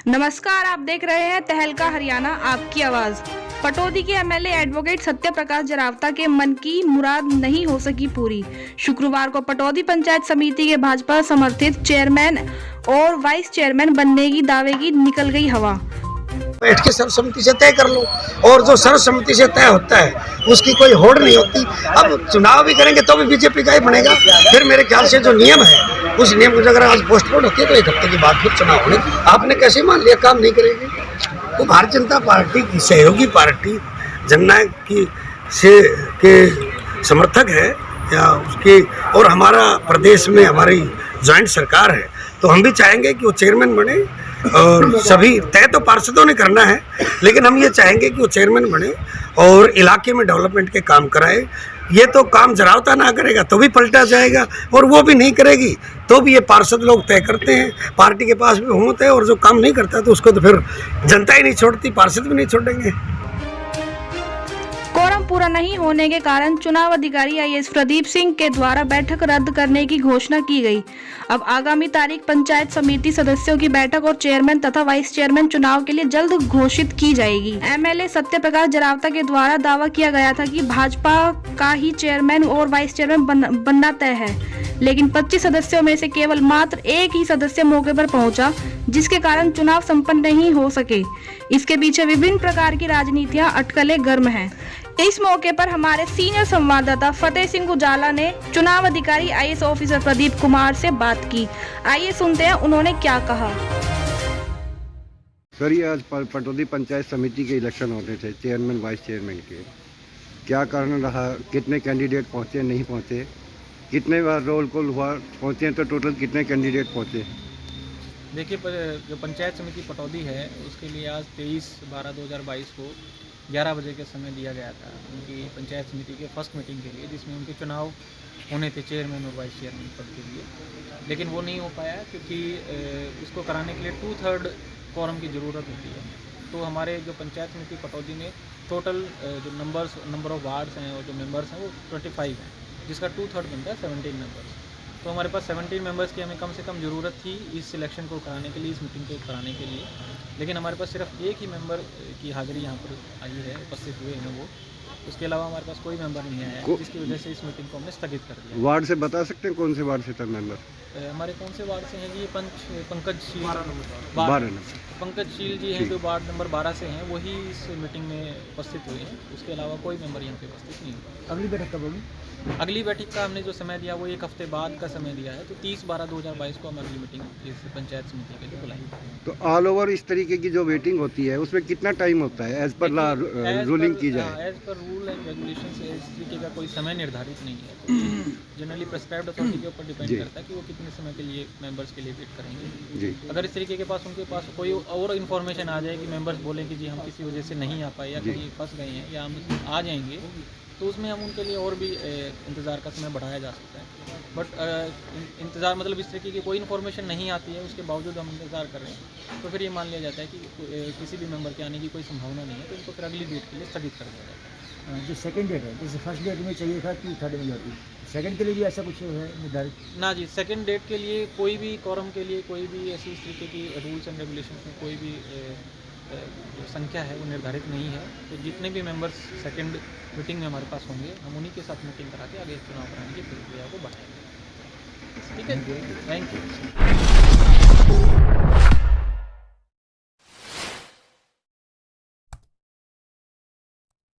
नमस्कार, आप देख रहे हैं तहलका हरियाणा, आपकी आवाज। पटौदी के एमएलए एडवोकेट सत्य प्रकाश जरावता के मन की मुराद नहीं हो सकी पूरी। शुक्रवार को पटौदी पंचायत समिति के भाजपा समर्थित चेयरमैन और वाइस चेयरमैन बनने की दावे की निकल गई हवा। बैठ के सर्वसम्मति से तय कर लो, और जो सर्वसम्मति से तय होता है उसकी कोई होड़ नहीं होती। अब चुनाव भी करेंगे तो भी बीजेपी का ही बनेगा। फिर मेरे ख्याल से जो नियम है उस नियम को अगर आज पोस्टपोन होती है तो 1 हफ्ते के बाद फिर चुनाव होने। आपने कैसे मान लिया काम नहीं करेगी? तो भारतीय जनता पार्टी की सहयोगी पार्टी जननायक की के समर्थक है या उसकी, और हमारा प्रदेश में हमारी ज्वाइंट सरकार है, तो हम भी चाहेंगे कि वो चेयरमैन बने। और सभी तय तो पार्षदों ने करना है, लेकिन हम ये चाहेंगे कि वो चेयरमैन बने और इलाके में डेवलपमेंट के काम कराए। ये तो काम जरावता ना करेगा तो भी पलटा जाएगा, और वो भी नहीं करेगी तो भी ये पार्षद लोग तय करते हैं। पार्टी के पास भी बहुमत है, और जो काम नहीं करता तो उसको तो फिर जनता ही नहीं छोड़ती, पार्षद भी नहीं छोड़ेंगे। कोरम पूरा नहीं होने के कारण चुनाव अधिकारी आईएएस प्रदीप सिंह के द्वारा बैठक रद्द करने की घोषणा की गई। अब आगामी तारीख पंचायत समिति सदस्यों की बैठक और चेयरमैन तथा वाइस चेयरमैन चुनाव के लिए जल्द घोषित की जाएगी। एमएलए सत्य प्रकाश जरावता के द्वारा दावा किया गया था कि भाजपा का ही चेयरमैन और वाइस चेयरमैन बनना तय है, लेकिन 25 सदस्यों में से केवल मात्र एक ही सदस्य मौके पर पहुंचा, जिसके कारण चुनाव संपन्न नहीं हो सके। इसके पीछे विभिन्न प्रकार की राजनीतियां अटकलें गर्म हैं। इस मौके पर हमारे सीनियर संवाददाता फतेह सिंह उजाला ने चुनाव अधिकारी आईएएस ऑफिसर प्रदीप कुमार से बात की। आइए सुनते हैं उन्होंने क्या कहा। सर, ये आज पटौदी पंचायत समिति के इलेक्शन होने थे, चेयरमैन वाइस चेयरमैन के। क्या कारण रहा? कितने कैंडिडेट पहुंचे, नहीं पहुंचे? कितने बार रोल कॉल हुआ? पहुंचे तो टोटल कितने कैंडिडेट पहुंचे? देखिए, जो पंचायत समिति पटौदी है उसके लिए आज 23/12/2022 को 11 बजे के समय दिया गया था उनकी पंचायत समिति के फर्स्ट मीटिंग के लिए, जिसमें उनके चुनाव होने थे चेयरमैन और वाइस चेयरमैन पद के लिए। लेकिन वो नहीं हो पाया क्योंकि उसको कराने के लिए 2/3 क्वारम की ज़रूरत होती है। तो हमारे जो पंचायत समिति पटौदी में टोटल जो नंबर ऑफ वार्ड्स हैं और जो मेंबर्स हैं वो 25 हैं, जिसका 2/3 बनता है 17 मेंबर्स। तो हमारे पास 17 मेंबर्स की हमें कम से कम ज़रूरत थी इस सिलेक्शन को कराने के लिए, इस मीटिंग को कराने के लिए। लेकिन हमारे पास सिर्फ एक ही मेंबर की हाज़िरी यहाँ पर आई है, उपस्थित हुए हैं वो। उसके अलावा हमारे पास कोई मेंबर नहीं आया है, जिसकी वजह से इस मीटिंग को हमने स्थगित कर दिया। वार्ड से बता सकते हैं कौन से वार्ड से था मेंबर? हमारे कौन से वार्ड से हैं जी? पंकज शील, 12 नंबर। पंकज शील जी हैं जो वार्ड नंबर 12 से हैं, वही इस मीटिंग में उपस्थित हुए हैं। उसके अलावा कोई मेंबर यहाँ पे उपस्थित नहीं हुआ। अगली बैठक कब होगी? अगली बैठक का हमने जो समय दिया वो 1 हफ्ते बाद का समय दिया है, तो 30/12/2022 को हम अगली मीटिंग इस पंचायत समिति के लिए बुलाएंगे। तो ऑल ओवर इस तरीके की जो मीटिंग होती है उसमें कितना टाइम होता है एज पर रूलिंग की जाए? As per rule and regulation से इस तरीके का कोई समय निर्धारित नहीं है। जनरली प्रेस्क्राइब्ड अथॉरिटी के ऊपर डिपेंड करता है कि वो कितने समय के लिए मेंबर्स के लिए वेट करेंगे। जी। अगर इस तरीके के पास उनके पास कोई और इन्फॉर्मेशन आ जाए कि मेंबर्स बोलें कि जी हम किसी वजह से नहीं आ पाए या कहीं फंस गए हैं या हम आ जाएंगे, तो उसमें हम उनके लिए और भी इंतज़ार का समय बढ़ाया जा सकता है। बट इंतज़ार मतलब इस तरीके की कोई इन्फॉर्मेशन नहीं आती है, उसके बावजूद हम इंतज़ार कर रहे हैं, तो फिर ये मान लिया जाता है कि किसी भी मेंबर के आने की कोई संभावना नहीं है, तो उनको फिर अगली डेट के लिए स्थगित कर दिया जाता है। जो सेकंड डेट है, जैसे फर्स्ट डेट में चाहिए था कि थर्ड में जाती, सेकंड के लिए भी ऐसा कुछ है निर्धारित? ना जी, सेकंड डेट के लिए कोई भी क्वारम के लिए कोई भी ऐसी इस तरीके की रूल्स एंड रेगुलेशन में कोई भी जो संख्या है वो निर्धारित नहीं है। तो जितने भी मेंबर्स सेकंड मीटिंग में हमारे पास होंगे, हम उन्हीं के साथ मीटिंग करा के आगे चुनाव कराने की प्रक्रिया को बढ़ाएंगे। ठीक है, थैंक यू।